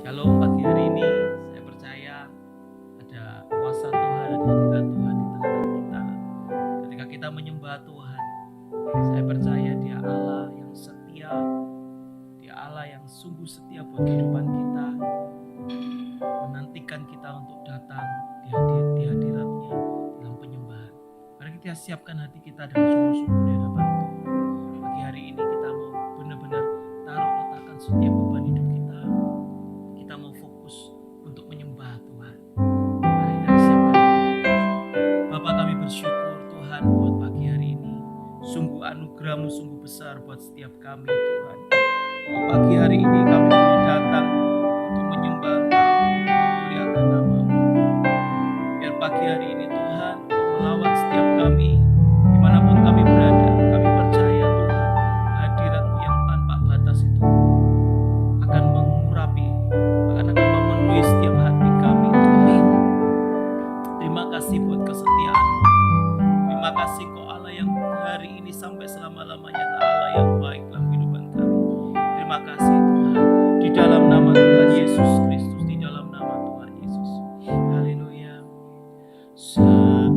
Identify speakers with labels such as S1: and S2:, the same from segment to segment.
S1: Shalom, pagi hari ini saya percaya ada kuasa Tuhan, ada hadirat Tuhan di tengah kita. Ketika kita menyembah Tuhan, saya percaya Dia Allah yang setia, Dia Allah yang sungguh setia buat kehidupan kita, menantikan kita untuk datang di hadirat-Nya dalam penyembahan. Mari kita siapkan hati kita dengan sungguh-sungguh di hadapan Tuhan. Pagi hari ini kita mau benar-benar letakkan setiap beban hidup kita. Kita mau fokus untuk menyembah Tuhan. Mari kita siapkan hati kita. Bapa, kami bersyukur Tuhan buat pagi hari ini. Sungguh anugerah-Mu sungguh besar buat setiap kami Tuhan. Bahwa pagi hari ini kami boleh datang untuk menyembah Engkau, memuliakan nama-Mu. Biar pagi hari ini Tuhan untuk melawat setiap kami dimanapun kami berada. Kami percaya Tuhan hadirat-Mu yang tanpa batas itu akan mengurapi, akan memenuhi setiap hati kami Tuhan. Terima kasih buat kesetiaan-Mu. Terima kasih Kau Allah yang hari ini sampai selama-lamanya adalah Allah yang baik dalam kehidupan kami. Terima kasih Tuhan. Di dalam nama Tuhan Yesus Kristus, di dalam nama Tuhan Yesus. Haleluya. Sekalipun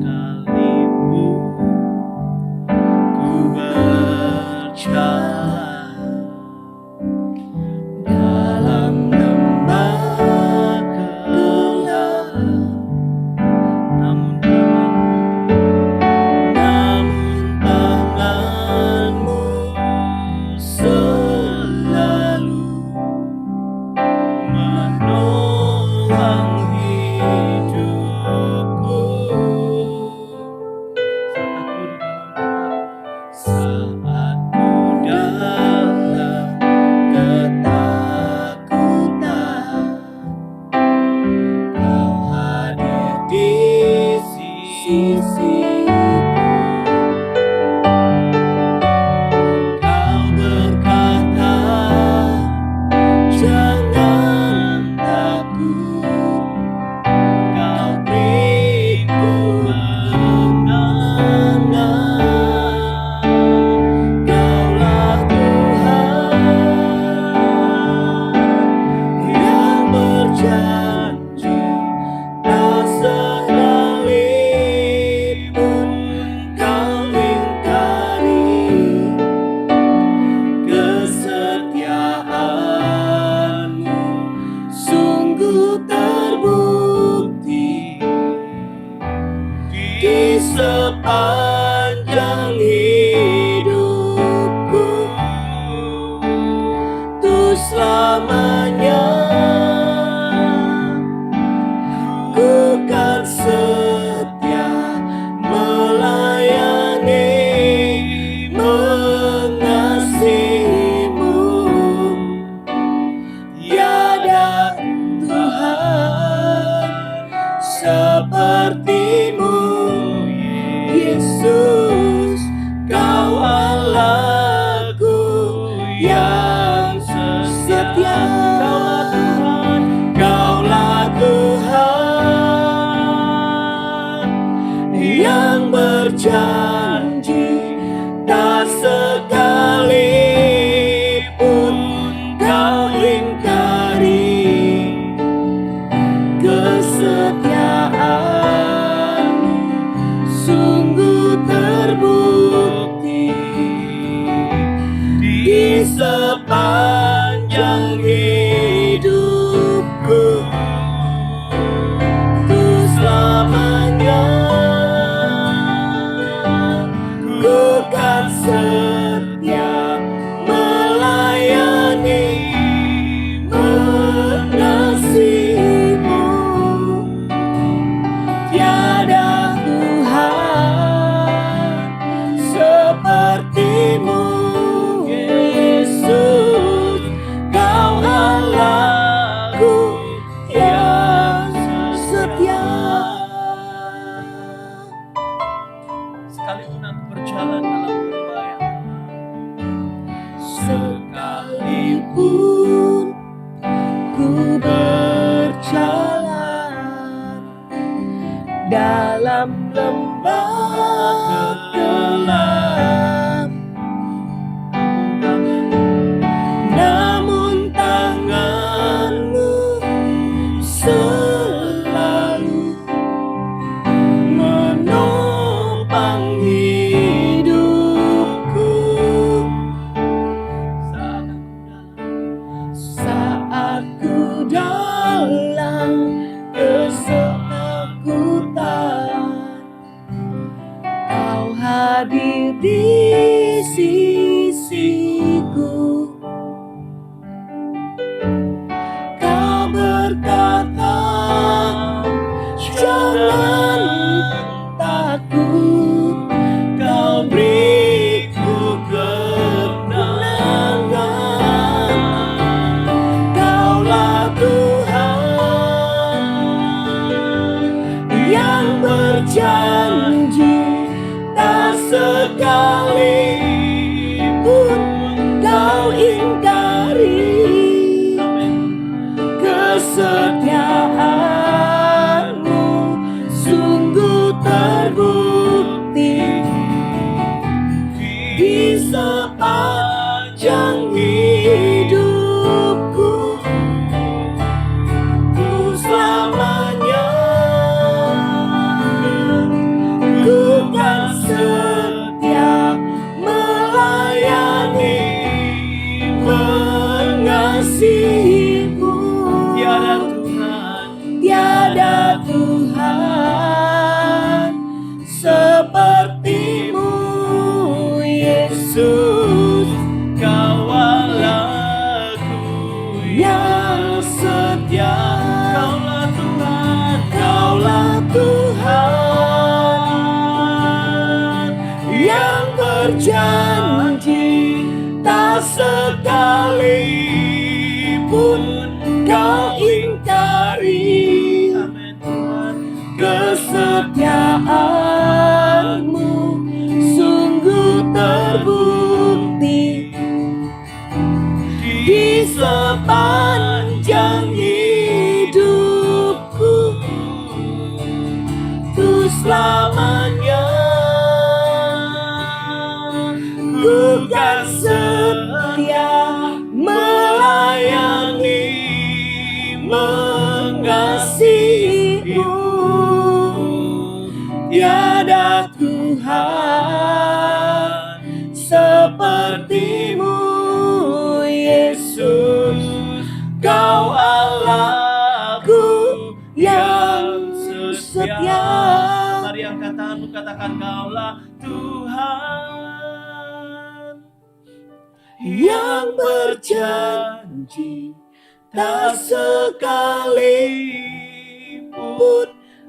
S1: ku berjalan dalam lembah gelap, namun tangan-Mu selalu menolong hidupku. Saat ku dalam ketakutan, Kau hadir di sisiku. Kau berkata, jangan takut, Kau beriku kemenangan. Kaulah Tuhan yang berjanji, tak sekalipun Kau ingkari kesetiaan-Mu sungguh terbukti di sepanjang hidupku. Tuh selamanya ku kan setia melayani, mengasihi-Mu. Tiada Tuhan seperti-Mu, Yesus. Kau Allahku yang setia. Kaulah Tuhan yang berjanji, tak sekalipun Kau ingkari kesetiaan-Mu sungguh terbukti di sepanjang hidupku. Tuh selamanya ku kan setia melayani, mengasihi-Mu. Tiada Tuhan seperti-Mu, Yesus. Kau Allahku yang setia. Sekalipun aku berjalan dalam lembah yang gelap, sekalipun ku berjalan dalam lembah gelap, namun tangan-Mu
S2: ku dalam ketakutan, Kau hadir di sisiku. Kau berkata, jangan takut, Kau beriku kemenangan. Kaulah Tuhan yang berjanji, tak sekalipun Kau ingkari. Kesetiaan-Mu sungguh terbukti di sepanjang hidupku. Ku selamanya ku kan setia melayani, mengasihi-Mu. Tiada Tuhan seperti-Mu, Yesus. Kau Allahku yang setia. Kaulah Tuhan, Kaulah Tuhan yang berjanji, tak sekalipun Kau ingkari. Kesetiaan-Mu sungguh terbukti di sepanjang hidupku. Ku selamanya ku kan setia melayani, mengasihi-Mu. Tiada Tuhan seperti-Mu, Yesus. Kau Allahku yang setia.
S1: Mari angkat tanganmu, katakan, Kaulah Tuhan
S2: yang berjanji, tak sekalipun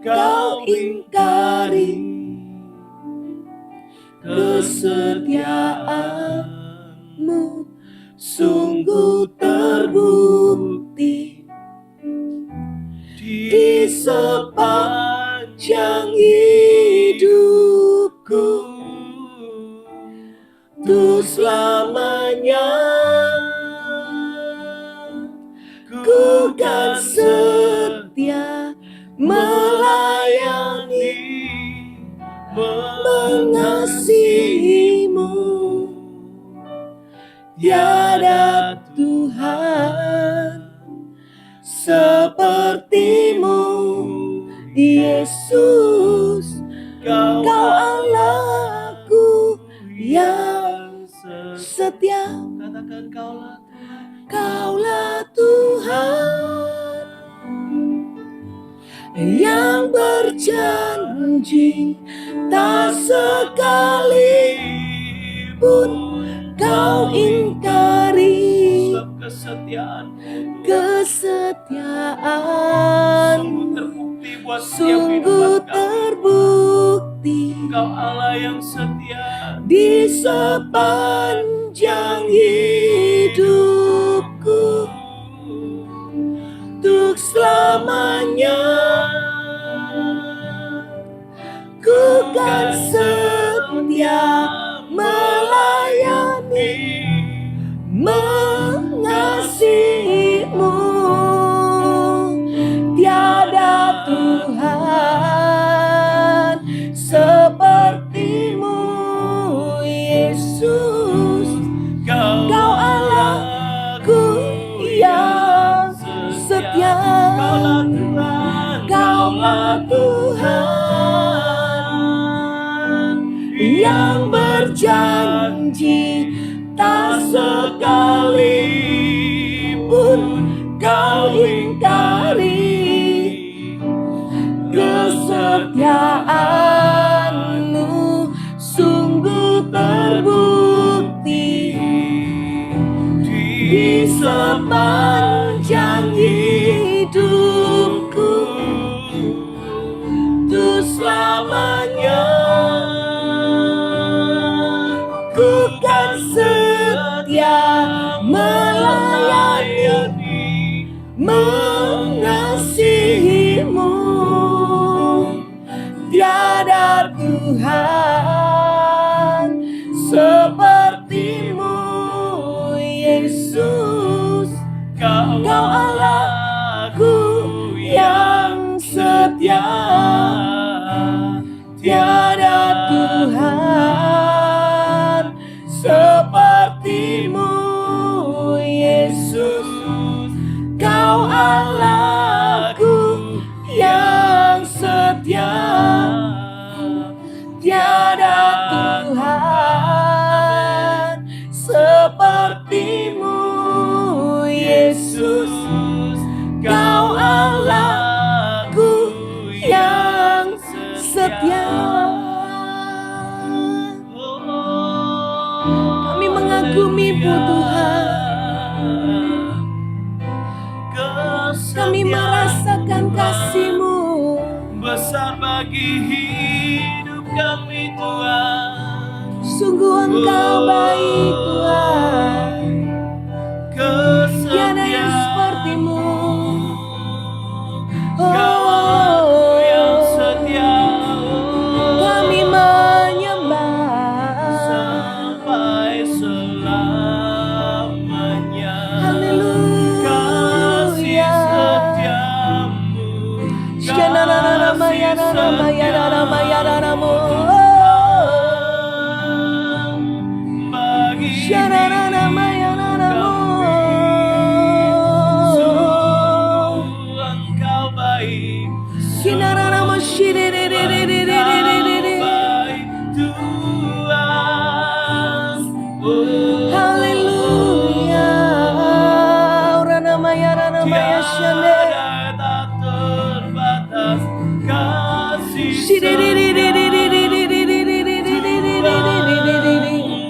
S2: Kau ingkari. Kesetiaan-Mu sungguh terbukti di sepanjang hidupku. Untuk selamanya ku kan setia melayani, mengasihi-Mu. Tiada Tuhan seperti-Mu, Yesus. Kau Allahku yang setia.
S1: Katakan, Kaulah Tuhan.
S2: Kaulah Tuhan yang berjanji, tak sekalipun Kau ingkari. Kesetiaan sungguh terbukti
S1: Kau Allah yang setia
S2: di sepanjang hidupku. Untuk selamanya ku kan setia melayani, mengasihi-Mu. Tiada Tuhan seperti-Mu, Yesus. Kau Allahku yang setia. Kaulah Tuhan yang berjanji, tak sekalipun Kau sepanjang hidupku, untuk selamanya ku kan setia melayani, mengasihimu. Tiada Tuhan sepertimu, Yesus. Kau Allahku yang setia. Tiada Tuhan sepertimu, Yesus. Kau Allahku yang setia. Tiada Tuhan sepertimu, Yesus. Kau Allahku yang setia. Kami mengagumi-Mu Tuhan. Kami merasakan kasih-Mu.
S1: Besar bagi hidup kami Tuhan.
S2: Sungguh Engkau baik Tuhan. Tiada yang seperti-Mu.
S1: Kau yang setia,
S2: Kami menyembah
S1: sampai selamanya.
S2: Haleluya.
S1: Kasih setiamu, bagi Engkau baik, baik Tuhan.
S2: Haleluya.
S1: Tiada tak terbatas kasih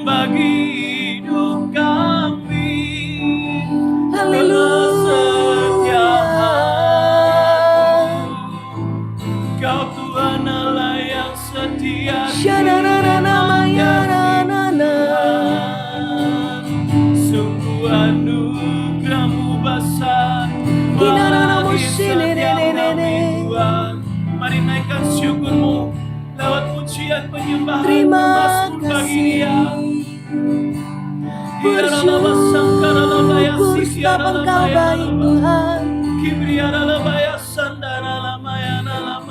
S1: bagi hidup kami.
S2: Haleluya.
S1: Kau Tuhan Allah yang setia. Sungguh anugerah-Mu besar bagi setiap kami Tuhan. Mari naikkan syukur-Mu lewat pujian penyembahan.
S2: Terima
S1: Mazmur bagi Dia.
S2: Bersyukur sebab Engkau baik Tuhan.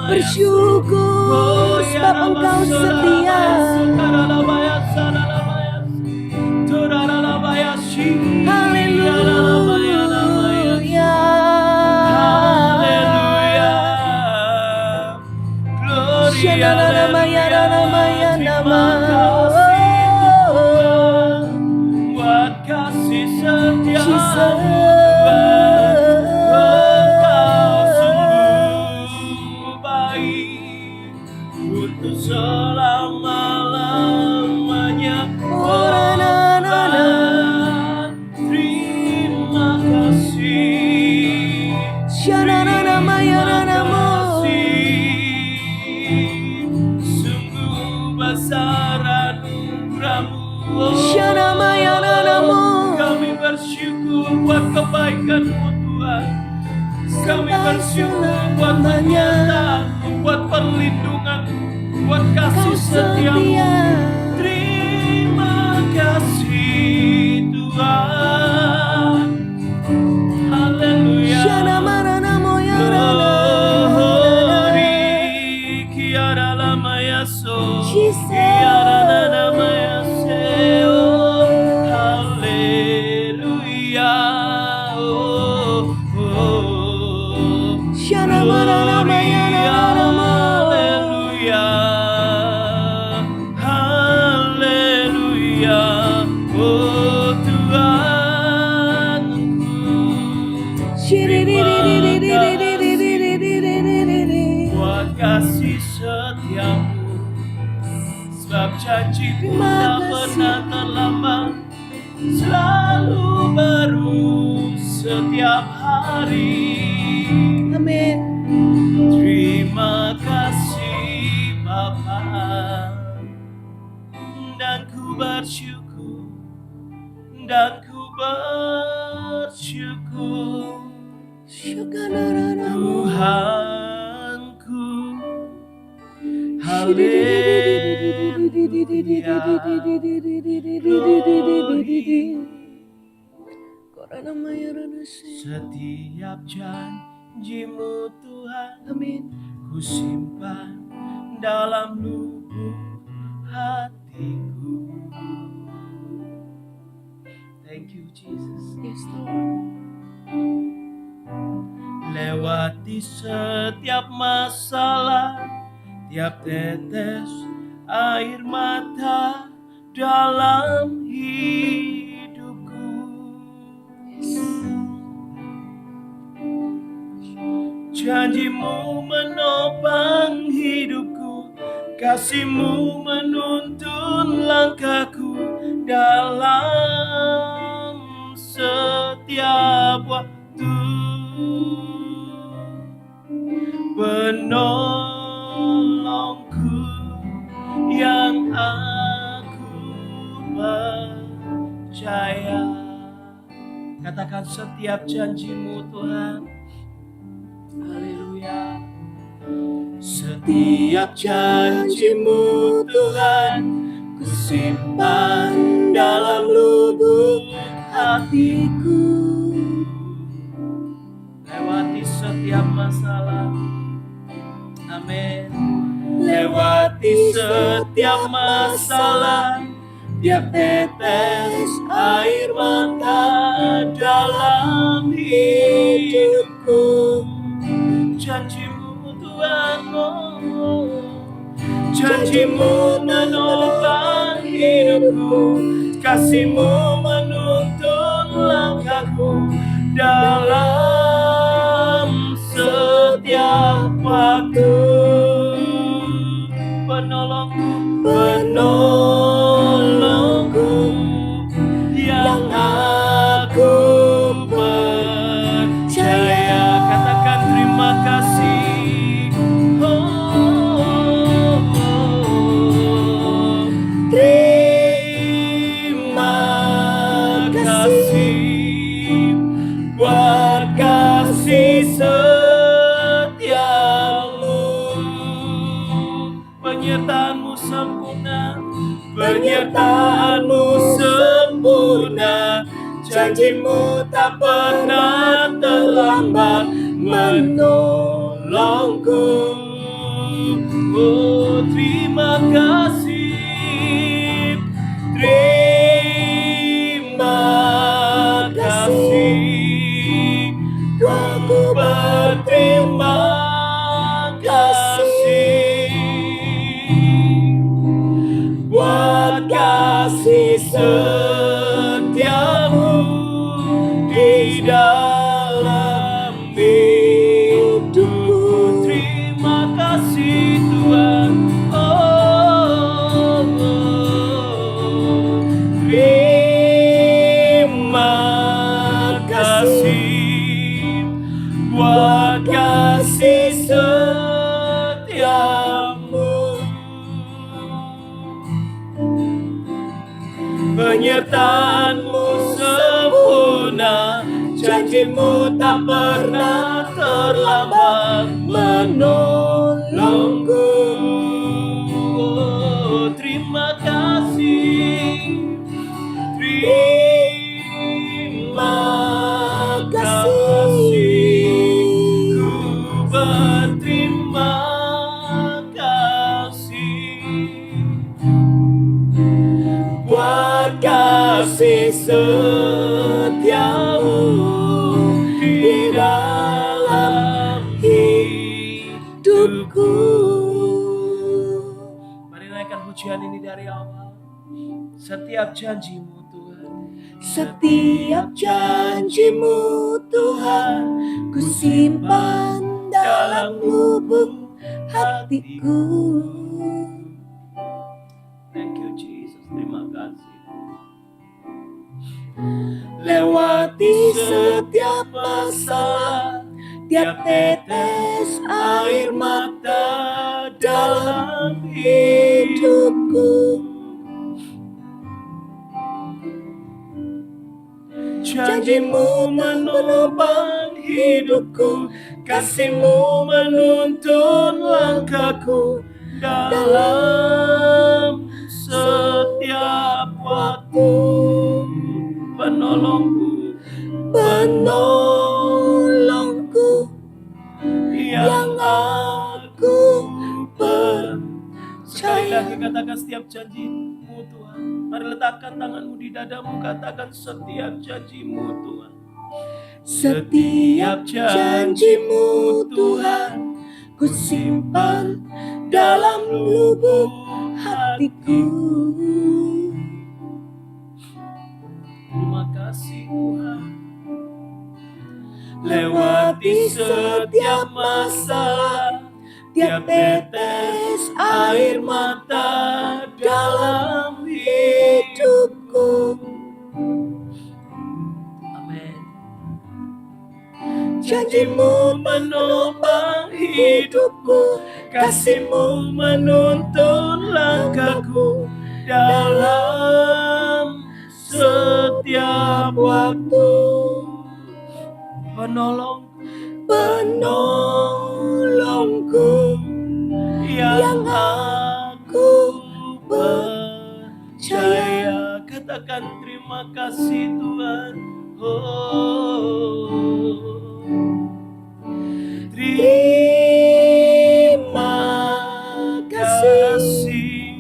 S2: Bersyukur sebab Engkau setia. Haleluya.
S1: Buat kasih setia
S2: Jesus.
S1: Engkau sungguh baik untuk selama-lamanya. Terima kasih. Sungguh besar anugerah-Mu. Kami bersyukur buat kebaikan-Mu Tuhan. Kami bersyukur buat penyertaan-Mu, buat perlindungan-Mu, buat kasih setia-Mu. Terima kasih Tuhan. Haleluya. Glory, kiara lama yaso, kiara lama yaseo. Haleluya. Oh, oh. Haleluya. Haleluya. Oh Tuhanku. Buat kasih setiamu, sebab janji-Mu tak pernah terlambat, selalu baru setiap hari.
S2: Amin.
S1: Terima kasih Bapa, dan ku bersyukur, dan ku bersyukur Tuhanku. Haleluya, glory. Setiap janji-Mu Tuhan,
S2: Amin.
S1: ku simpan dalam lubuk hatiku. Thank you Jesus.
S2: Yes, Lord.
S1: Lewati setiap masalah, tiap tetes air mata dalam hidupku. Janji-Mu menopang hidupku, kasih-Mu menuntun langkahku dalam setiap waktu. Penolongku yang aku percaya. Katakan setiap janji-Mu Tuhan. Haleluya. Setiap janji-Mu Tuhan, ku simpan dalam lubuk hatiku. Lewati setiap masalah, amin. Lewati setiap masalah, tiap tetes air mata dalam hidupku. Janji-Mu Tuhan, janji-Mu menopang hidupku, kasih-Mu menuntun langkahku dalam setiap waktu. Penolongku yang aku percaya. Katakan terima kasih. Terima kasih buat kasih setiamu. Penyertaan-Mu sempurna, penyertaan-Mu sempurna. Janji-Mu tak pernah terlambat menolongku. Oh, terima kasih, terima kasih. Ku berterima kasih buat kasih setiamu di dalam hidupku. Terima kasih Tuhan. Oh, terima kasih buat kasih setiamu. Penyertaan-Mu sempurna, janji-Mu tak pernah terlambat menolongku. Oh, terima kasih, terima kasih. Ku berterima kasih buat kasih setiamu di dalam hidupku. Mari naikkan pujian ini dari awal. Setiap janji-Mu Tuhan,
S2: Setiap janji-Mu Tuhan, ku simpan dalam lubuk hatiku.
S1: Thank you Jesus, terima kasih.
S2: lewati setiap masalah, tiap tetes air mata dalam hidupku. Janjimu menopang hidupku, kasihmu menuntun langkahku dalam setiap waktu. Penolongku, penolongku yang aku percaya. Sekali lagi katakan setiap janjimu Tuhan. Mari letakkan tanganmu di dadamu, katakan setiap janjimu Tuhan. Setiap janjimu Tuhan, ku simpan dalam lubuk hatiku. Terima kasih Tuhan. Lewati setiap masalah, tiap tetes air mata dalam hidupku. Amin. Janjimu menopang hidupku, kasihmu menuntun langkahku dalam setiap waktu. Penolongku yang aku percaya. Katakan terima kasih Tuhan. Terima kasih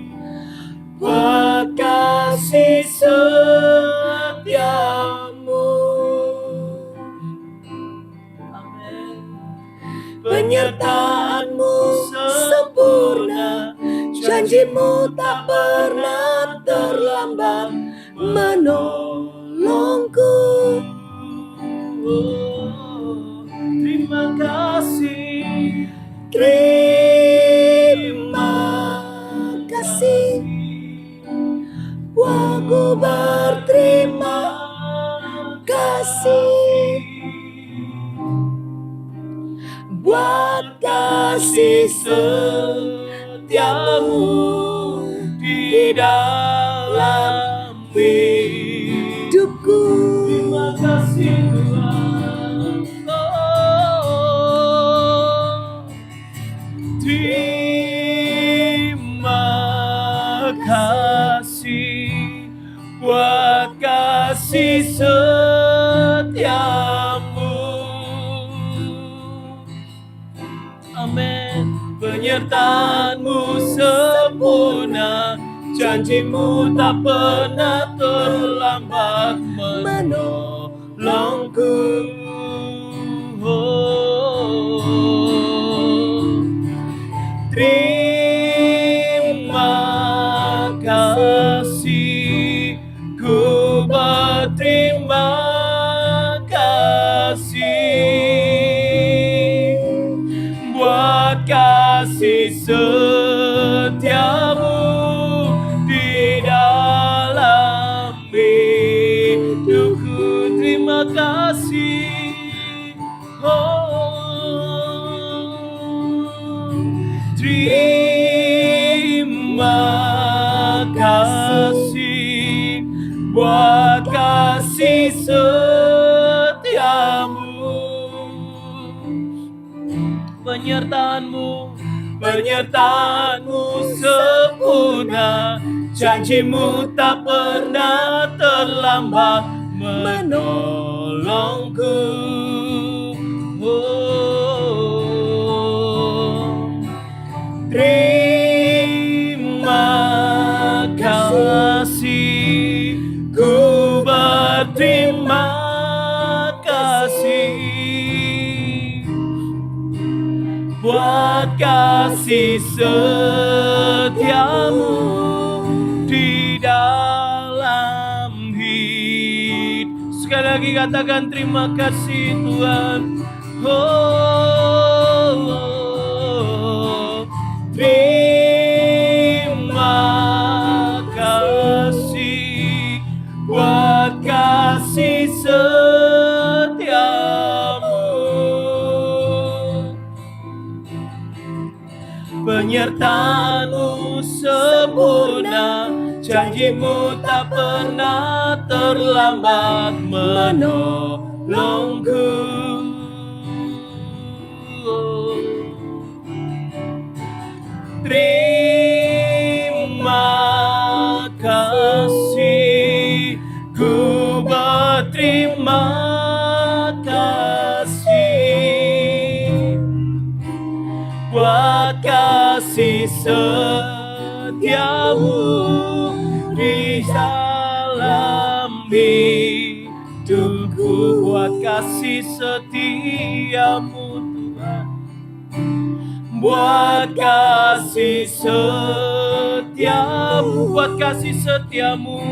S2: buat kasih setiamu. Amin. Penyertaanmu sempurna, janjimu tak pernah terlambat menolongku. Terima kasih, terima kasih. Aku berterima kasih buat kasih setiamu di dalam hidupku. Terima kasih Tuhan. Terima kasih buat kasih setiamu. Amin. Penyertaanmu sempurna, janjimu tak pernah terlambat menolongku. Terima kasih, ku berterima kasih buat kasih setiamu di dalam hidupku. Terima kasih. Terima kasih buat kasih setiamu. Penyertaanmu sempurna, janjimu tak pernah terlambat menolongku. Terima kasih, ku berterima kasih buat kasih setiamu di dalam hidup. Sekali lagi katakan terima kasih Tuhan. Terima kasih buat kasih penyertaan-Mu sempurna, janji-Mu tak pernah terlambat menolongku. Terima kasih, ku berterima kasih buat kasih setiamu di dalam hidupku, buat kasih setiamu Tuhan, buat kasih setiamu, buat kasih setiamu,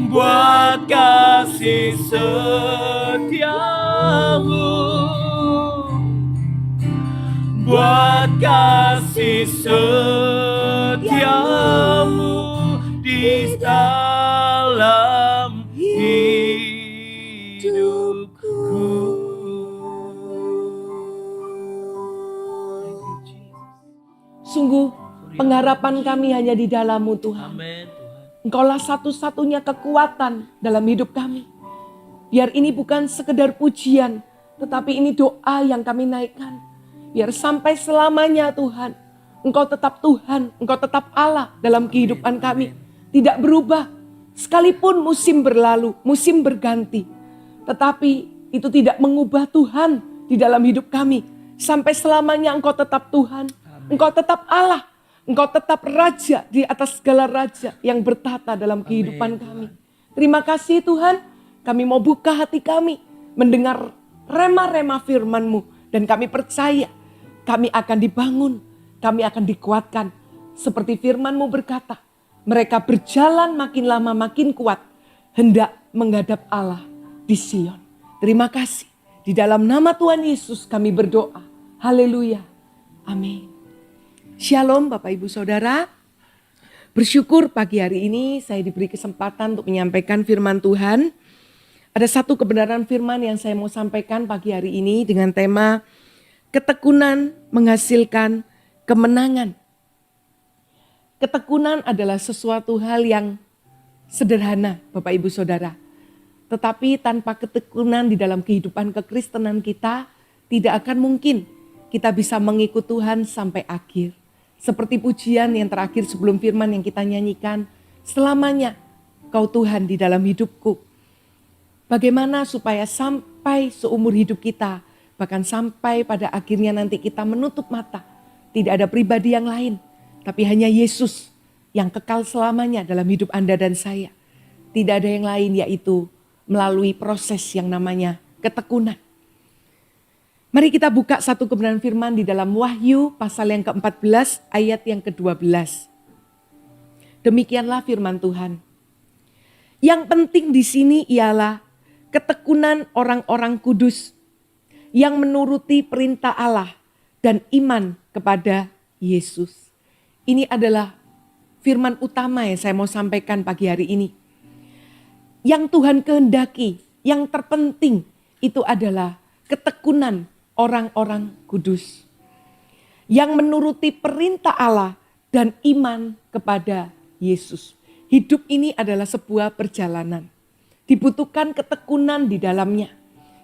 S2: buat kasih setiamu, buat kasih setiamu di dalam hidupku.
S3: Sungguh pengharapan kami hanya di dalam-Mu Tuhan.
S1: Amin Tuhan.
S3: Engkaulah satu-satunya kekuatan dalam hidup kami. Biar ini bukan sekedar pujian, tetapi ini doa yang kami naikkan. Biar sampai selamanya Tuhan, Engkau tetap Tuhan, Engkau tetap Allah dalam kehidupan kami. Tidak berubah, sekalipun musim berlalu, musim berganti. Tetapi itu tidak mengubah Tuhan di dalam hidup kami. Sampai selamanya Engkau tetap Tuhan, Engkau tetap Allah, Engkau tetap Raja di atas segala raja yang bertata dalam kehidupan kami. Terima kasih Tuhan, kami mau buka hati kami, mendengar rema-rema firman-Mu. Dan kami percaya, kami akan dibangun, kami akan dikuatkan. Seperti firman-Mu berkata, mereka berjalan makin lama makin kuat, hendak menghadap Allah di Sion. Terima kasih, di dalam nama Tuhan Yesus kami berdoa. Haleluya, amin. Shalom Bapak Ibu Saudara. Bersyukur pagi hari ini saya diberi kesempatan untuk menyampaikan firman Tuhan. Ada satu kebenaran firman yang saya mau sampaikan pagi hari ini dengan tema ketekunan menghasilkan kemenangan. Ketekunan adalah sesuatu hal yang sederhana Bapak Ibu Saudara. Tetapi tanpa ketekunan di dalam kehidupan kekristenan kita, tidak akan mungkin kita bisa mengikut Tuhan sampai akhir. Seperti pujian yang terakhir sebelum firman yang kita nyanyikan, selamanya Kau Tuhan di dalam hidupku. Bagaimana supaya sampai seumur hidup kita, bahkan sampai pada akhirnya nanti kita menutup mata, tidak ada pribadi yang lain, tapi hanya Yesus yang kekal selamanya dalam hidup Anda dan saya. Tidak ada yang lain, yaitu melalui proses yang namanya ketekunan. Mari kita buka satu kebenaran firman di dalam Wahyu pasal yang ke-14 ayat yang ke-12. Demikianlah firman Tuhan. Yang penting di sini ialah ketekunan orang-orang kudus yang menuruti perintah Allah dan iman kepada Yesus. Ini adalah firman utama yang saya mau sampaikan pagi hari ini. Yang Tuhan kehendaki, yang terpenting itu adalah ketekunan orang-orang kudus yang menuruti perintah Allah dan iman kepada Yesus. Hidup ini adalah sebuah perjalanan. Dibutuhkan ketekunan di dalamnya.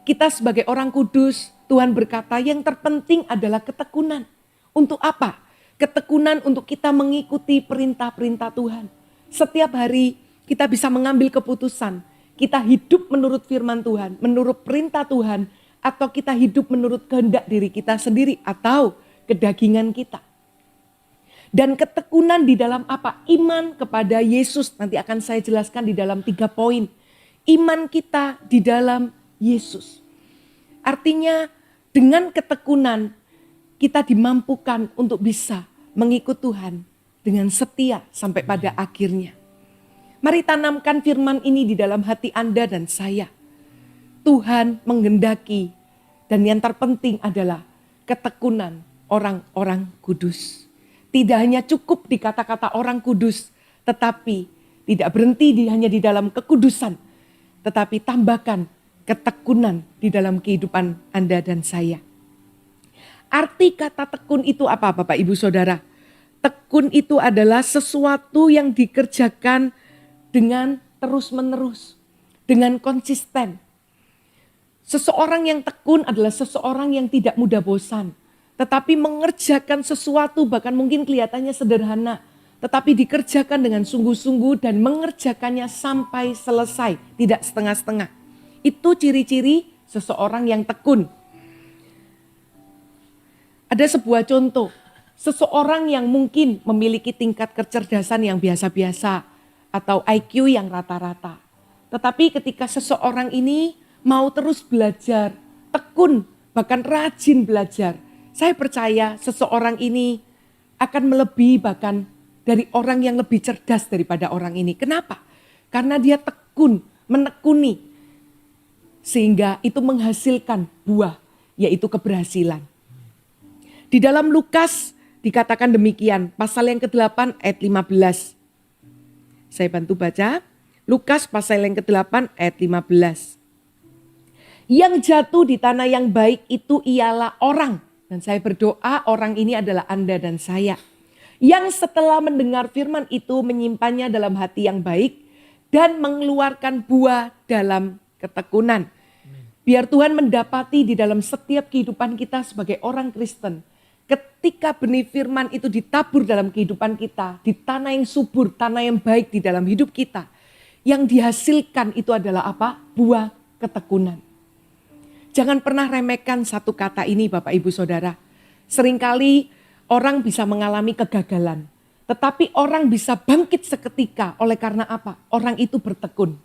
S3: Kita sebagai orang kudus, Tuhan berkata yang terpenting adalah ketekunan. Untuk apa? Ketekunan untuk kita mengikuti perintah-perintah Tuhan. Setiap hari kita bisa mengambil keputusan. Kita hidup menurut firman Tuhan, menurut perintah Tuhan, atau kita hidup menurut kehendak diri kita sendiri atau kedagingan kita. Dan ketekunan di dalam apa? Iman kepada Yesus. Nanti akan saya jelaskan di dalam 3 poin. Iman kita di dalam Yesus. Artinya dengan ketekunan kita dimampukan untuk bisa mengikut Tuhan dengan setia sampai pada akhirnya. Mari tanamkan firman ini di dalam hati Anda dan saya. Tuhan menghendaki dan yang terpenting adalah ketekunan orang-orang kudus. Tidak hanya cukup di kata-kata orang kudus, tetapi tidak berhenti hanya di dalam kekudusan, tetapi tambahkan ketekunan di dalam kehidupan Anda dan saya. Arti kata tekun itu apa Bapak Ibu Saudara? Tekun itu adalah sesuatu yang dikerjakan dengan terus-menerus, dengan konsisten. Seseorang yang tekun adalah seseorang yang tidak mudah bosan, tetapi mengerjakan sesuatu bahkan mungkin kelihatannya sederhana, tetapi dikerjakan dengan sungguh-sungguh dan mengerjakannya sampai selesai, tidak setengah-setengah. Itu ciri-ciri seseorang yang tekun. Ada sebuah contoh, seseorang yang mungkin memiliki tingkat kecerdasan yang biasa-biasa atau IQ yang rata-rata. Tetapi ketika seseorang ini mau terus belajar, tekun, bahkan rajin belajar, saya percaya seseorang ini akan melebihi bahkan dari orang yang lebih cerdas daripada orang ini. Kenapa? Karena dia tekun, menekuni, sehingga itu menghasilkan buah, yaitu keberhasilan. Di dalam Lukas dikatakan demikian, pasal yang ke-8 ayat 15. Saya bantu baca, Lukas pasal yang ke-8 ayat 15. Yang jatuh di tanah yang baik itu ialah orang. Dan saya berdoa orang ini adalah Anda dan saya. Yang setelah mendengar firman itu menyimpannya dalam hati yang baik dan mengeluarkan buah dalam ketekunan. Biar Tuhan mendapati di dalam setiap kehidupan kita sebagai orang Kristen. Ketika benih firman itu ditabur dalam kehidupan kita, di tanah yang subur, tanah yang baik di dalam hidup kita. Yang dihasilkan itu adalah apa? Buah ketekunan. Jangan pernah remehkan satu kata ini Bapak Ibu Saudara. Seringkali orang bisa mengalami kegagalan. Tetapi orang bisa bangkit seketika oleh karena apa? Orang itu bertekun.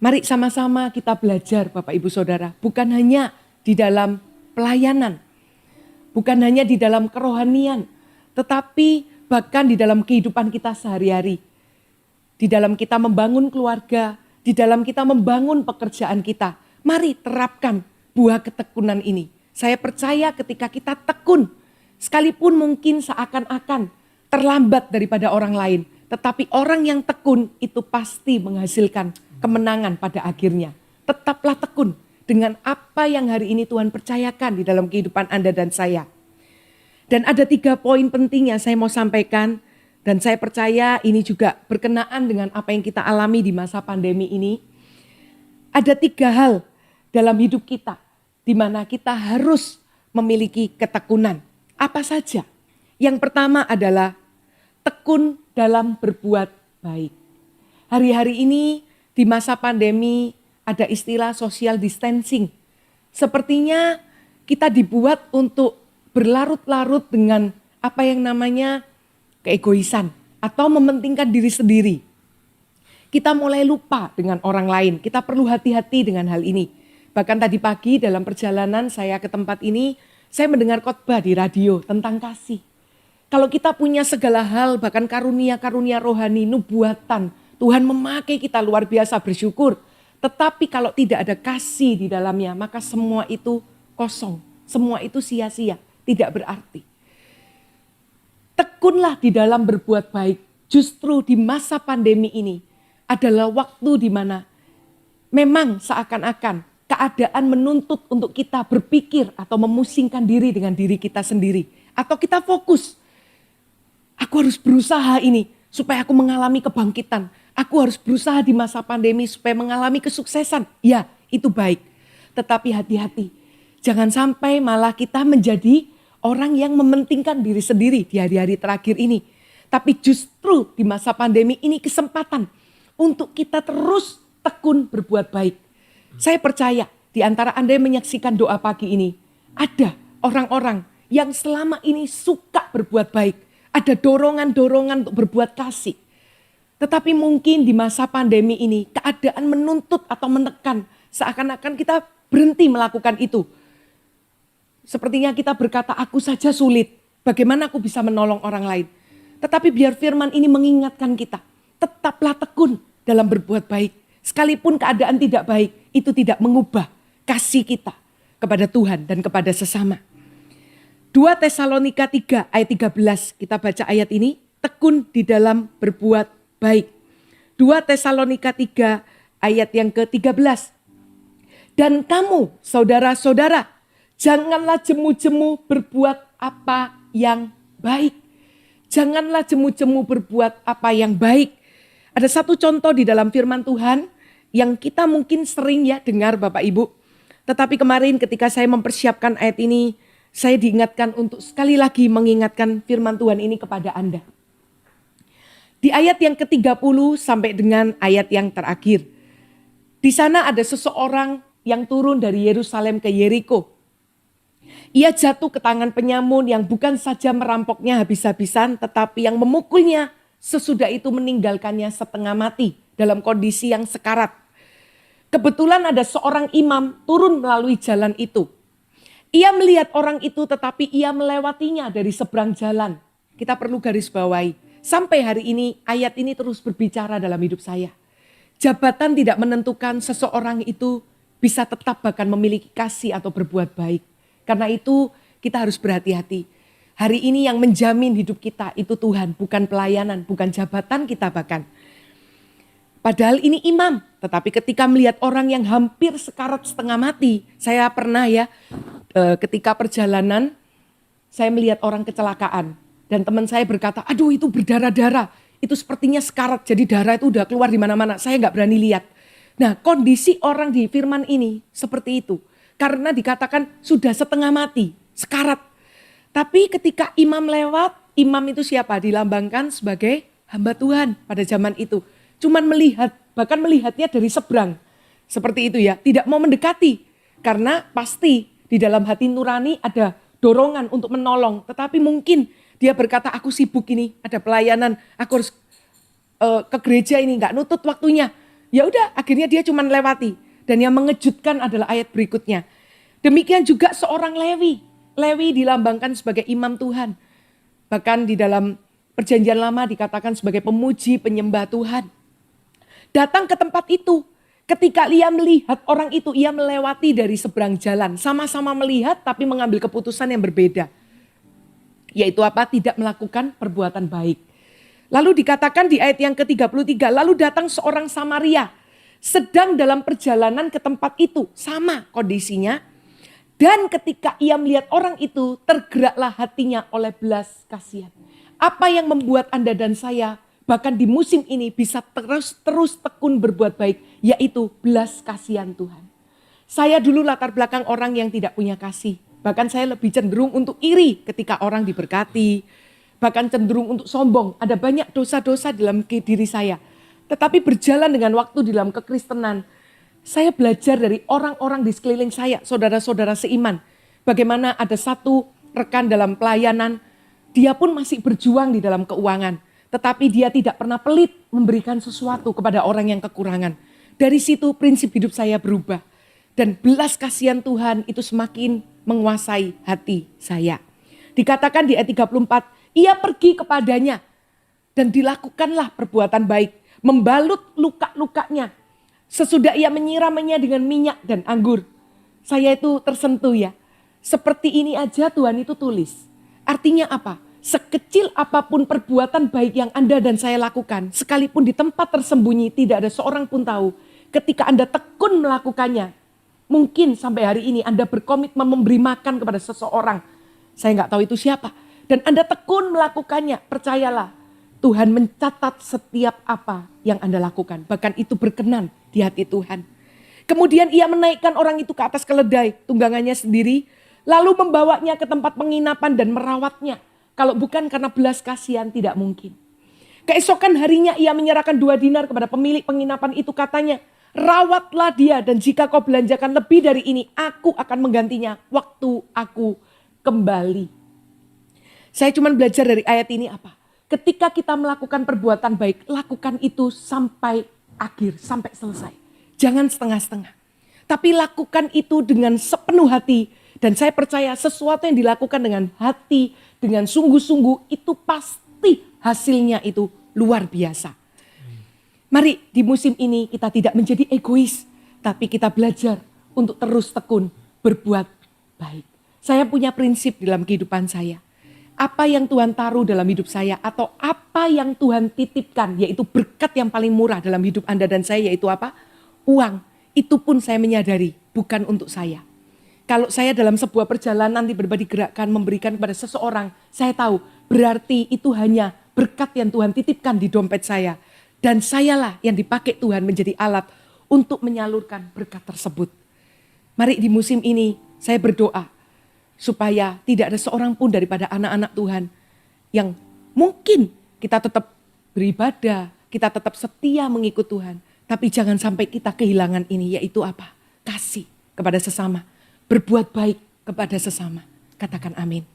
S3: Mari sama-sama kita belajar Bapak Ibu Saudara. Bukan hanya di dalam pelayanan. Bukan hanya di dalam kerohanian. Tetapi bahkan di dalam kehidupan kita sehari-hari. Di dalam kita membangun keluarga. Di dalam kita membangun pekerjaan kita. Mari terapkan buah ketekunan ini. Saya percaya ketika kita tekun. Sekalipun mungkin seakan-akan terlambat daripada orang lain. Tetapi orang yang tekun itu pasti menghasilkan kemenangan pada akhirnya. Tetaplah tekun dengan apa yang hari ini Tuhan percayakan di dalam kehidupan Anda dan saya. Dan ada 3 poin penting yang saya mau sampaikan. Dan saya percaya ini juga berkenaan dengan apa yang kita alami di masa pandemi ini. Ada 3 hal dalam hidup kita di mana kita harus memiliki ketekunan. Apa saja? Yang pertama adalah tekun dalam berbuat baik. Hari-hari ini di masa pandemi ada istilah social distancing. Sepertinya kita dibuat untuk berlarut-larut dengan apa yang namanya keegoisan atau mementingkan diri sendiri. Kita mulai lupa dengan orang lain. Kita perlu hati-hati dengan hal ini. Bahkan tadi pagi dalam perjalanan saya ke tempat ini, saya mendengar khotbah di radio tentang kasih. Kalau kita punya segala hal, bahkan karunia-karunia rohani, nubuatan, Tuhan memakai kita luar biasa bersyukur. Tetapi kalau tidak ada kasih di dalamnya, maka semua itu kosong. Semua itu sia-sia, tidak berarti. Tekunlah di dalam berbuat baik. Justru di masa pandemi ini adalah waktu di mana memang seakan-akan keadaan menuntut untuk kita berpikir atau memusingkan diri dengan diri kita sendiri. Atau kita fokus. Aku harus berusaha ini supaya aku mengalami kebangkitan. Aku harus berusaha di masa pandemi supaya mengalami kesuksesan. Ya, itu baik. Tetapi hati-hati. Jangan sampai malah kita menjadi orang yang mementingkan diri sendiri di hari-hari terakhir ini. Tapi justru di masa pandemi ini kesempatan untuk kita terus tekun berbuat baik. Saya percaya di antara Anda yang menyaksikan doa pagi ini, ada orang-orang yang selama ini suka berbuat baik. Ada dorongan-dorongan untuk berbuat kasih. Tetapi mungkin di masa pandemi ini keadaan menuntut atau menekan. Seakan-akan kita berhenti melakukan itu. Sepertinya kita berkata, aku saja sulit. Bagaimana aku bisa menolong orang lain? Tetapi biar firman ini mengingatkan kita. Tetaplah tekun dalam berbuat baik. Sekalipun keadaan tidak baik, itu tidak mengubah kasih kita kepada Tuhan dan kepada sesama. 2 Tesalonika 3 ayat 13, kita baca ayat ini. Tekun di dalam berbuat baik. 2 Tesalonika 3 ayat yang ke-13. Dan kamu saudara-saudara, Janganlah jemu-jemu berbuat apa yang baik. Janganlah jemu-jemu berbuat apa yang baik. Ada satu contoh di dalam firman Tuhan yang kita mungkin sering ya dengar Bapak Ibu. Tetapi kemarin ketika saya mempersiapkan ayat ini, saya diingatkan untuk sekali lagi mengingatkan firman Tuhan ini kepada Anda. Di ayat yang ke-30 sampai dengan ayat yang terakhir. Di sana ada seseorang yang turun dari Yerusalem ke Yeriko. Ia jatuh ke tangan penyamun yang bukan saja merampoknya habis-habisan, tetapi yang memukulnya sesudah itu meninggalkannya setengah mati dalam kondisi yang sekarat. Kebetulan ada seorang imam turun melalui jalan itu. Ia melihat orang itu tetapi ia melewatinya dari seberang jalan. Kita perlu garis bawahi. Sampai hari ini ayat ini terus berbicara dalam hidup saya. Jabatan tidak menentukan seseorang itu bisa tetap bahkan memiliki kasih atau berbuat baik. Karena itu kita harus berhati-hati. Hari ini yang menjamin hidup kita itu Tuhan, bukan pelayanan, bukan jabatan kita bahkan. Padahal ini imam, tetapi ketika melihat orang yang hampir sekarat setengah mati. Saya pernah ya ketika perjalanan saya melihat orang kecelakaan. Dan teman saya berkata, aduh itu berdarah-darah. Itu sepertinya sekarat, jadi darah itu udah keluar di mana-mana. Saya gak berani lihat. Nah kondisi orang di firman ini seperti itu. Karena dikatakan sudah setengah mati, sekarat. Tapi ketika imam lewat, imam itu siapa? Dilambangkan sebagai hamba Tuhan pada zaman itu. Cuman melihat, bahkan melihatnya dari seberang. Seperti itu ya, tidak mau mendekati. Karena pasti di dalam hati nurani ada dorongan untuk menolong. Tetapi mungkin dia berkata, aku sibuk ini, ada pelayanan, aku harus ke gereja ini, gak nutut waktunya. Ya udah, akhirnya dia cuman lewati. Dan yang mengejutkan adalah ayat berikutnya. Demikian juga seorang Lewi. Lewi dilambangkan sebagai imam Tuhan. Bahkan di dalam perjanjian lama dikatakan sebagai pemuji penyembah Tuhan. Datang ke tempat itu. Ketika ia melihat orang itu, ia melewati dari seberang jalan. Sama-sama melihat tapi mengambil keputusan yang berbeda. Yaitu apa? Tidak melakukan perbuatan baik. Lalu dikatakan di ayat yang ke-33. Lalu datang seorang Samaria. Sedang dalam perjalanan ke tempat itu, sama kondisinya. Dan ketika ia melihat orang itu, tergeraklah hatinya oleh belas kasihan. Apa yang membuat Anda dan saya, bahkan di musim ini bisa terus tekun berbuat baik, yaitu belas kasihan Tuhan. Saya dulu latar belakang orang yang tidak punya kasih. Bahkan saya lebih cenderung untuk iri ketika orang diberkati. Bahkan cenderung untuk sombong. Ada banyak dosa-dosa dalam diri saya. Tetapi berjalan dengan waktu di dalam kekristenan, saya belajar dari orang-orang di sekeliling saya, saudara-saudara seiman. Bagaimana ada satu rekan dalam pelayanan, dia pun masih berjuang di dalam keuangan. Tetapi dia tidak pernah pelit memberikan sesuatu kepada orang yang kekurangan. Dari situ prinsip hidup saya berubah. Dan belas kasihan Tuhan itu semakin menguasai hati saya. Dikatakan di ayat 34, ia pergi kepadanya dan dilakukanlah perbuatan baik. Membalut luka-lukanya. Sesudah ia menyiramnya dengan minyak dan anggur. Saya itu tersentuh ya. Seperti ini aja Tuhan itu tulis. Artinya apa? Sekecil apapun perbuatan baik yang Anda dan saya lakukan. Sekalipun di tempat tersembunyi tidak ada seorang pun tahu. Ketika Anda tekun melakukannya. Mungkin sampai hari ini Anda berkomitmen memberi makan kepada seseorang. Saya gak tahu itu siapa. Dan Anda tekun melakukannya. Percayalah. Tuhan mencatat setiap apa yang Anda lakukan. Bahkan itu berkenan di hati Tuhan. Kemudian ia menaikkan orang itu ke atas keledai tunggangannya sendiri. Lalu membawanya ke tempat penginapan dan merawatnya. Kalau bukan karena belas kasihan tidak mungkin. Keesokan harinya ia menyerahkan 2 dinar kepada pemilik penginapan itu, katanya, rawatlah dia dan jika kau belanjakan lebih dari ini, aku akan menggantinya waktu aku kembali. Saya cuma belajar dari ayat ini apa? Ketika kita melakukan perbuatan baik, lakukan itu sampai akhir, sampai selesai. Jangan setengah-setengah. Tapi lakukan itu dengan sepenuh hati. Dan saya percaya sesuatu yang dilakukan dengan hati, dengan sungguh-sungguh, itu pasti hasilnya itu luar biasa. Mari di musim ini kita tidak menjadi egois. Tapi kita belajar untuk terus tekun berbuat baik. Saya punya prinsip dalam kehidupan saya. Apa yang Tuhan taruh dalam hidup saya atau apa yang Tuhan titipkan, yaitu berkat yang paling murah dalam hidup Anda dan saya, yaitu apa? Uang. Itu pun saya menyadari bukan untuk saya. Kalau saya dalam sebuah perjalanan tiba-tiba digerakkan memberikan kepada seseorang, saya tahu berarti itu hanya berkat yang Tuhan titipkan di dompet saya. Dan sayalah yang dipakai Tuhan menjadi alat untuk menyalurkan berkat tersebut. Mari di musim ini saya berdoa supaya tidak ada seorang pun daripada anak-anak Tuhan yang mungkin kita tetap beribadah, kita tetap setia mengikut Tuhan. Tapi jangan sampai kita kehilangan ini, yaitu apa? Kasih kepada sesama. Berbuat baik kepada sesama. Katakan amin.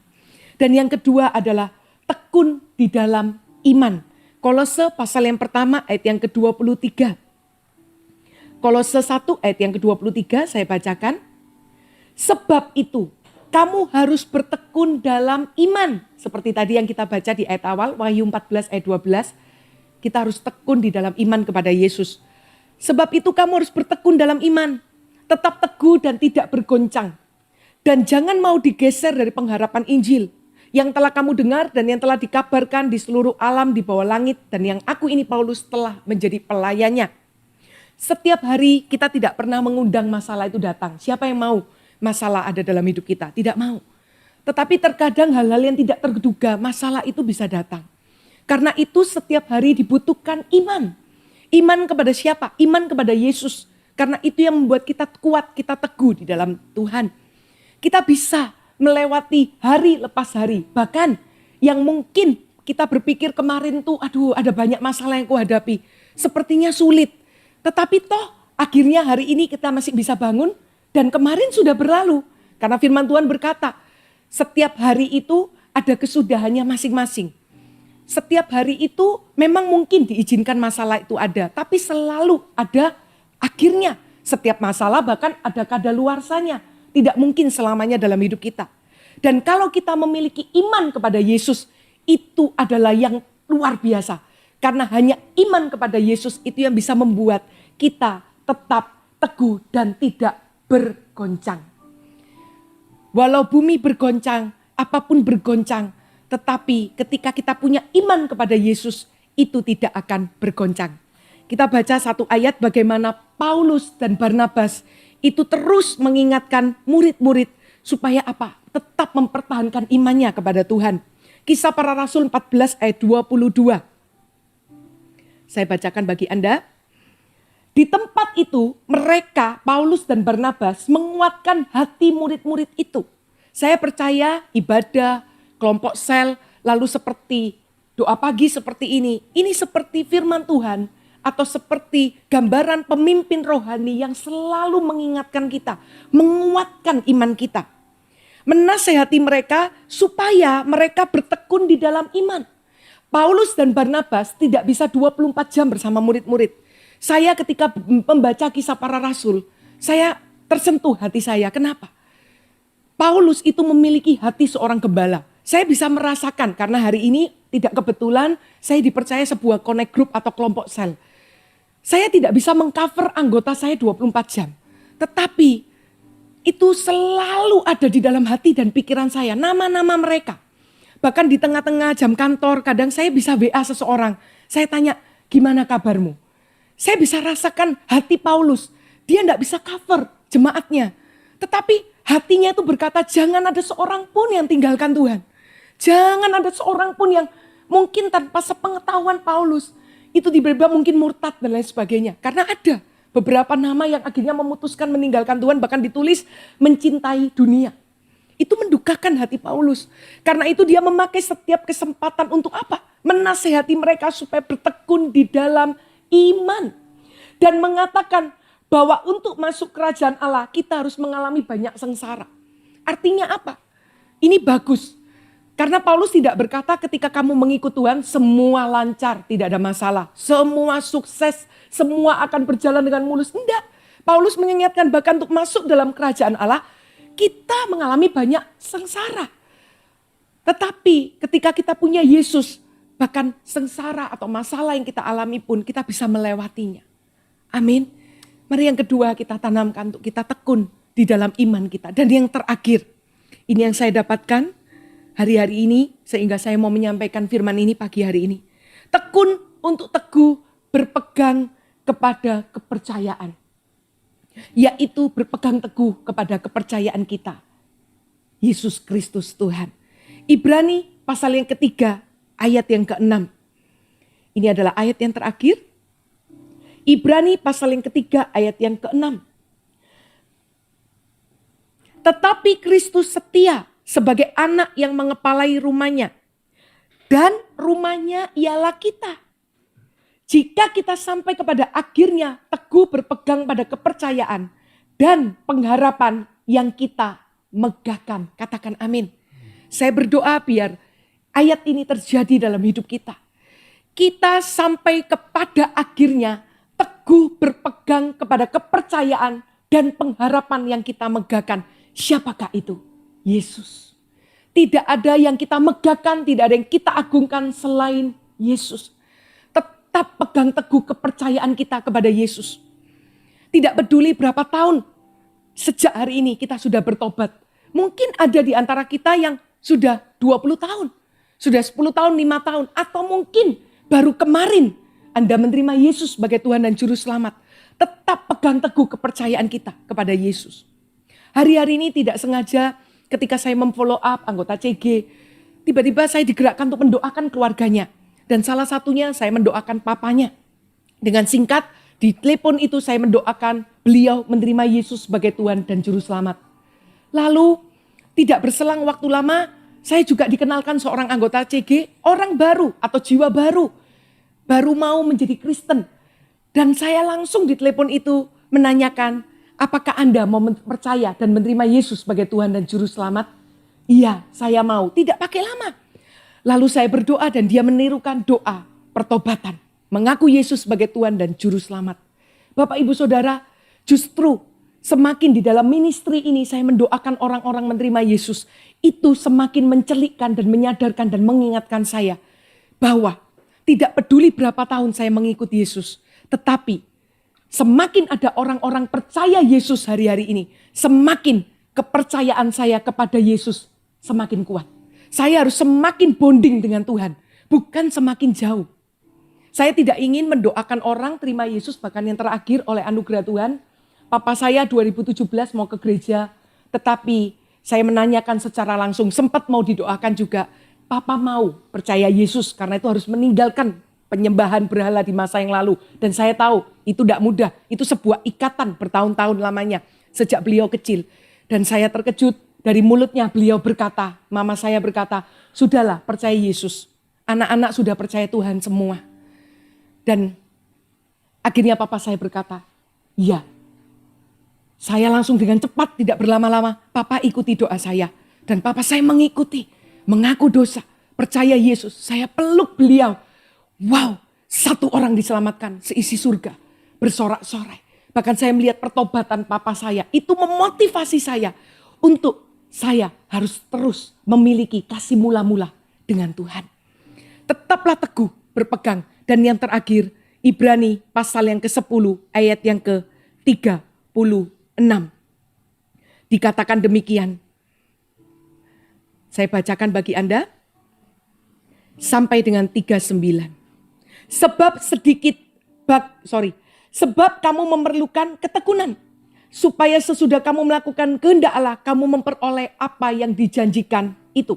S3: Dan yang kedua adalah tekun di dalam iman. Kolose pasal yang pertama ayat yang ke-23. Kolose 1 ayat yang ke-23 saya bacakan. Sebab itu kamu harus bertekun dalam iman. Seperti tadi yang kita baca di ayat awal, Wahyu 14 ayat 12. Kita harus tekun di dalam iman kepada Yesus. Sebab itu kamu harus bertekun dalam iman. Tetap teguh dan tidak bergoncang. Dan jangan mau digeser dari pengharapan Injil. Yang telah kamu dengar dan yang telah dikabarkan di seluruh alam di bawah langit. Dan yang aku ini Paulus telah menjadi pelayannya. Setiap hari kita tidak pernah mengundang masalah itu datang. Siapa yang mau masalah ada dalam hidup kita? Tidak mau. Tetapi terkadang hal-hal yang tidak terduga masalah itu bisa datang. Karena itu setiap hari dibutuhkan iman. Iman kepada siapa? Iman kepada Yesus. Karena itu yang membuat kita kuat, kita teguh di dalam Tuhan. Kita bisa melewati hari lepas hari. Bahkan yang mungkin kita berpikir kemarin tuh, aduh ada banyak masalah yang kuhadapi. Sepertinya sulit. Tetapi toh akhirnya hari ini kita masih bisa bangun dan kemarin sudah berlalu. Karena firman Tuhan berkata, setiap hari itu ada kesudahannya masing-masing. Setiap hari itu memang mungkin diizinkan masalah itu ada. Tapi selalu ada akhirnya. Setiap masalah bahkan ada kadaluarsanya. Tidak mungkin selamanya dalam hidup kita. Dan kalau kita memiliki iman kepada Yesus, itu adalah yang luar biasa. Karena hanya iman kepada Yesus itu yang bisa membuat kita tetap teguh dan tidak bergoncang. Walau bumi bergoncang, apapun bergoncang, tetapi ketika kita punya iman kepada Yesus, itu tidak akan bergoncang. Kita baca satu ayat bagaimana Paulus dan Barnabas itu terus mengingatkan murid-murid supaya apa? Tetap mempertahankan imannya kepada Tuhan. Kisah Para Rasul 14 ayat 22. Saya bacakan bagi Anda. Di tempat itu mereka, Paulus dan Barnabas menguatkan hati murid-murid itu. Saya percaya ibadah, kelompok sel, lalu seperti doa pagi seperti ini. Ini seperti firman Tuhan atau seperti gambaran pemimpin rohani yang selalu mengingatkan kita, menguatkan iman kita. Menasehati mereka supaya mereka bertekun di dalam iman. Paulus dan Barnabas tidak bisa 24 jam bersama murid-murid. Saya ketika membaca Kisah Para Rasul, saya tersentuh hati saya. Kenapa? Paulus itu memiliki hati seorang gembala. Saya bisa merasakan karena hari ini tidak kebetulan saya dipercaya sebuah connect group atau kelompok sel. Saya tidak bisa mengcover anggota saya 24 jam. Tetapi itu selalu ada di dalam hati dan pikiran saya. Nama-nama mereka. Bahkan di tengah-tengah jam kantor kadang saya bisa WA seseorang. Saya tanya, gimana kabarmu? Saya bisa rasakan hati Paulus. Dia tidak bisa cover jemaatnya. Tetapi hatinya itu berkata, jangan ada seorang pun yang tinggalkan Tuhan. Jangan ada seorang pun yang mungkin tanpa sepengetahuan Paulus. Itu tiba-tiba mungkin murtad dan lain sebagainya. Karena ada beberapa nama yang akhirnya memutuskan meninggalkan Tuhan. Bahkan ditulis mencintai dunia. Itu mendukakan hati Paulus. Karena itu dia memakai setiap kesempatan untuk apa? Menasehati mereka supaya bertekun di dalam iman. Dan mengatakan bahwa untuk masuk kerajaan Allah kita harus mengalami banyak sengsara. Artinya apa? Ini bagus. Karena Paulus tidak berkata ketika kamu mengikut Tuhan semua lancar, tidak ada masalah. Semua sukses, semua akan berjalan dengan mulus. Tidak. Paulus mengingatkan bahkan untuk masuk dalam kerajaan Allah kita mengalami banyak sengsara. Tetapi ketika kita punya Yesus, bahkan sengsara atau masalah yang kita alami pun kita bisa melewatinya. Amin. Mari yang kedua kita tanamkan untuk kita tekun di dalam iman kita. Dan yang terakhir, ini yang saya dapatkan hari-hari ini sehingga saya mau menyampaikan firman ini pagi hari ini. Tekun untuk teguh berpegang kepada kepercayaan. yaitu berpegang teguh kepada kepercayaan kita. Yesus Kristus Tuhan. Ibrani pasal yang ketiga, ayat yang ke-6. Ini adalah ayat yang terakhir. Ibrani pasal yang ketiga, ayat yang ke-6. Tetapi Kristus setia sebagai anak yang mengepalai rumahnya. Dan rumahnya ialah kita. Jika kita sampai kepada akhirnya teguh berpegang pada kepercayaan dan pengharapan yang kita megahkan. Katakan amin. Saya berdoa biar ayat ini terjadi dalam hidup kita. Kita sampai kepada akhirnya teguh berpegang kepada kepercayaan dan pengharapan yang kita megahkan. Siapakah itu? Yesus. Tidak ada yang kita megahkan, tidak ada yang kita agungkan selain Yesus. Tetap pegang teguh kepercayaan kita kepada Yesus. Tidak peduli berapa tahun sejak hari ini kita sudah bertobat. Mungkin ada di antara kita yang sudah 20 tahun, sudah 10 tahun, 5 tahun, atau mungkin baru kemarin Anda menerima Yesus sebagai Tuhan dan Juru Selamat. Tetap pegang teguh kepercayaan kita kepada Yesus. Hari-hari ini tidak sengaja ketika saya memfollow up anggota CG, tiba-tiba saya digerakkan untuk mendoakan keluarganya. Dan salah satunya saya mendoakan papanya. Dengan singkat di telepon itu saya mendoakan beliau menerima Yesus sebagai Tuhan dan Juru Selamat. Lalu tidak berselang waktu lama saya juga dikenalkan seorang anggota CG, orang baru atau jiwa baru. Baru mau menjadi Kristen. Dan saya langsung di telepon itu menanyakan, apakah Anda mau percaya dan menerima Yesus sebagai Tuhan dan Juru Selamat? Iya, saya mau. Tidak pakai lama. Lalu saya berdoa dan dia menirukan doa pertobatan. Mengaku Yesus sebagai Tuhan dan Juru Selamat. Bapak Ibu Saudara, justru semakin di dalam ministry ini saya mendoakan orang-orang menerima Yesus. Itu semakin mencelikkan dan menyadarkan dan mengingatkan saya. Bahwa tidak peduli berapa tahun saya mengikuti Yesus. Tetapi semakin ada orang-orang percaya Yesus hari-hari ini. Semakin kepercayaan saya kepada Yesus semakin kuat. Saya harus semakin bonding dengan Tuhan, bukan semakin jauh. Saya tidak ingin mendoakan orang terima Yesus bahkan yang terakhir oleh anugerah Tuhan. Papa saya 2017 mau ke gereja, tetapi saya menanyakan secara langsung, sempat mau didoakan juga. Papa mau percaya Yesus karena itu harus meninggalkan penyembahan berhala di masa yang lalu. Dan saya tahu itu tidak mudah, itu sebuah ikatan bertahun-tahun lamanya sejak beliau kecil. Dan saya terkejut. Dari mulutnya beliau berkata, mama saya berkata, sudahlah percaya Yesus. Anak-anak sudah percaya Tuhan semua. Dan akhirnya papa saya berkata, iya. Saya langsung dengan cepat tidak berlama-lama, papa ikuti doa saya. Dan papa saya mengikuti, mengaku dosa, percaya Yesus. Saya peluk beliau. Wow, satu orang diselamatkan seisi surga. Bersorak-sorai. Bahkan saya melihat pertobatan papa saya. Itu memotivasi saya untuk saya harus terus memiliki kasih mula-mula dengan Tuhan. Tetaplah teguh berpegang. Dan yang terakhir, Ibrani pasal yang ke-10 ayat yang ke-36. Dikatakan demikian. Saya bacakan bagi Anda. Sampai dengan 39. Sebab kamu memerlukan ketekunan. Supaya sesudah kamu melakukan kehendak Allah, kamu memperoleh apa yang dijanjikan itu.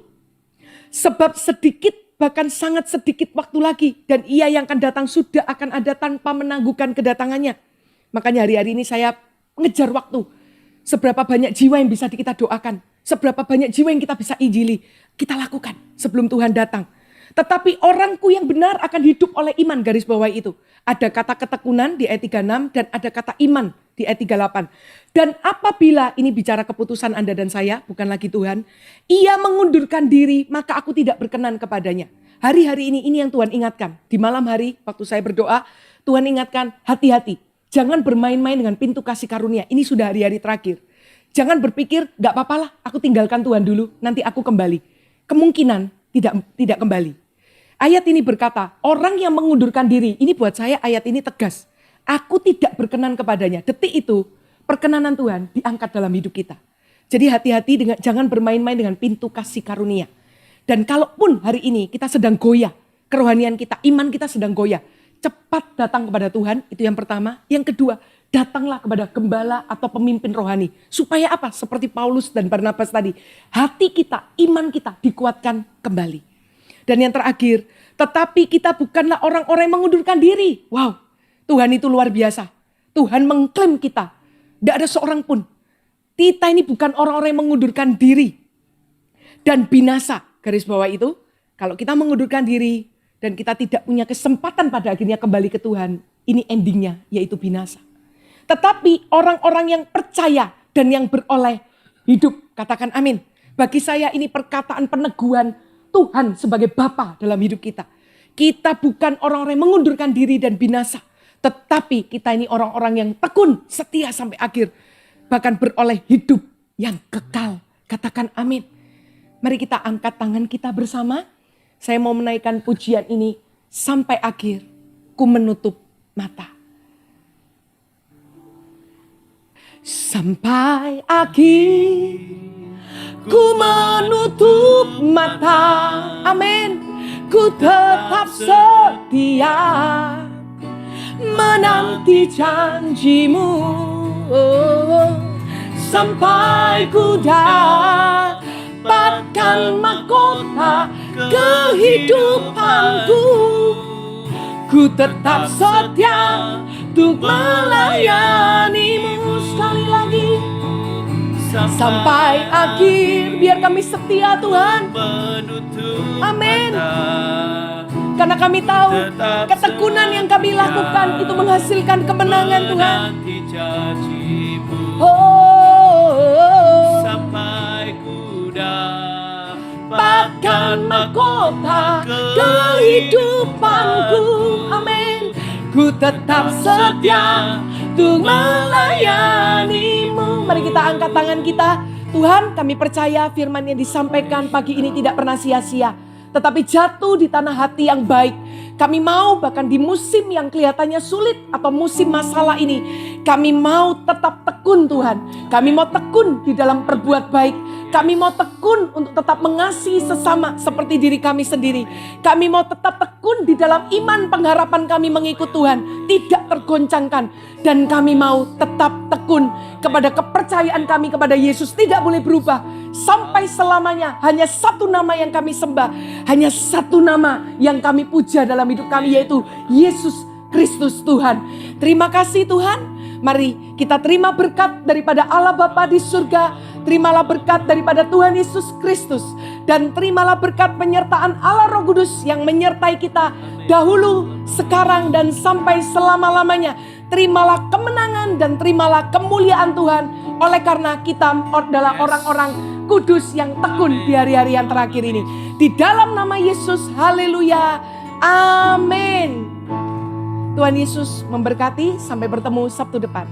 S3: Sebab sedikit, bahkan sangat sedikit waktu lagi. Dan ia yang akan datang sudah akan ada tanpa menangguhkan kedatangannya. Makanya hari-hari ini saya mengejar waktu. Seberapa banyak jiwa yang bisa kita doakan. Seberapa banyak jiwa yang kita bisa injili. Kita lakukan sebelum Tuhan datang. Tetapi orangku yang benar akan hidup oleh iman, garis bawah itu. Ada kata ketekunan di ayat 36 dan ada kata iman di ayat 38. Dan apabila ini bicara keputusan Anda dan saya, bukan lagi Tuhan. Ia mengundurkan diri, maka aku tidak berkenan kepadanya. Hari-hari ini yang Tuhan ingatkan. Di malam hari waktu saya berdoa, Tuhan ingatkan hati-hati. Jangan bermain-main dengan pintu kasih karunia. Ini sudah hari-hari terakhir. Jangan berpikir gak apa-apa lah, aku tinggalkan Tuhan dulu, nanti aku kembali. Kemungkinan tidak kembali. Ayat ini berkata, orang yang mengundurkan diri, ini buat saya ayat ini tegas. Aku tidak berkenan kepadanya. Detik itu, perkenanan Tuhan diangkat dalam hidup kita. Jadi hati-hati dengan jangan bermain-main dengan pintu kasih karunia. Dan kalaupun hari ini kita sedang goyah, kerohanian kita, iman kita sedang goyah. Cepat datang kepada Tuhan, itu yang pertama. Yang kedua, datanglah kepada gembala atau pemimpin rohani. Supaya apa? Seperti Paulus dan Barnabas tadi. Hati kita, iman kita dikuatkan kembali. Dan yang terakhir, tetapi kita bukanlah orang-orang yang mengundurkan diri. Wow, Tuhan itu luar biasa. Tuhan mengklaim kita. Tidak ada seorang pun. Kita ini bukan orang-orang yang mengundurkan diri dan binasa. Garis bawah itu, kalau kita mengundurkan diri dan kita tidak punya kesempatan pada akhirnya kembali ke Tuhan, ini endingnya yaitu binasa. Tetapi orang-orang yang percaya dan yang beroleh hidup, katakan amin. Bagi saya ini perkataan peneguhan Tuhan sebagai Bapa dalam hidup kita. Kita bukan orang-orang yang mengundurkan diri dan binasa. Tetapi kita ini orang-orang yang tekun, setia sampai akhir. Bahkan beroleh hidup yang kekal. Katakan amin. Mari kita angkat tangan kita bersama. Saya mau menaikkan pujian ini sampai akhir. Ku menutup mata. Sampai akhir ku menutup mata. Amin. Ku tetap setia menanti janjimu. Sampai ku dapatkan mahkota kehidupanku. Ku tetap setia untuk melayanimu. Sekali lagi. Sampai akhir biar kami setia Tuhan. Amin. Karena kami tahu ketekunan yang kami lakukan itu menghasilkan kemenangan Tuhan.
S2: Sampai ku
S3: dapatkan mahkota kehidupanku. Amin. Ku tetap setia untuk melayanimu. Mari kita angkat tangan kita. Tuhan, kami percaya firman yang disampaikan pagi ini tidak pernah sia-sia, tetapi jatuh di tanah hati yang baik. Kami mau bahkan di musim yang kelihatannya sulit atau musim masalah ini, kami mau tetap tekun Tuhan. Kami mau tekun di dalam berbuat baik. Kami mau tekun untuk tetap mengasihi sesama seperti diri kami sendiri. Kami mau tetap tekun di dalam iman pengharapan kami mengikut Tuhan. Tidak tergoncangkan. Dan kami mau tetap tekun kepada kepercayaan kami kepada Yesus. Tidak boleh berubah. Sampai selamanya hanya satu nama yang kami sembah. Hanya satu nama yang kami puja dalam hidup kami, yaitu Yesus Kristus Tuhan. Terima kasih Tuhan. Mari kita terima berkat daripada Allah Bapa di surga. Terimalah berkat daripada Tuhan Yesus Kristus. Dan terimalah berkat penyertaan Allah Roh Kudus yang menyertai kita dahulu, sekarang, dan sampai selama-lamanya. Terimalah kemenangan dan terimalah kemuliaan Tuhan. Oleh karena kita adalah orang-orang kudus yang tekun di hari-hari yang terakhir ini. Di dalam nama Yesus, haleluya, amin. Tuhan Yesus memberkati, sampai bertemu Sabtu depan.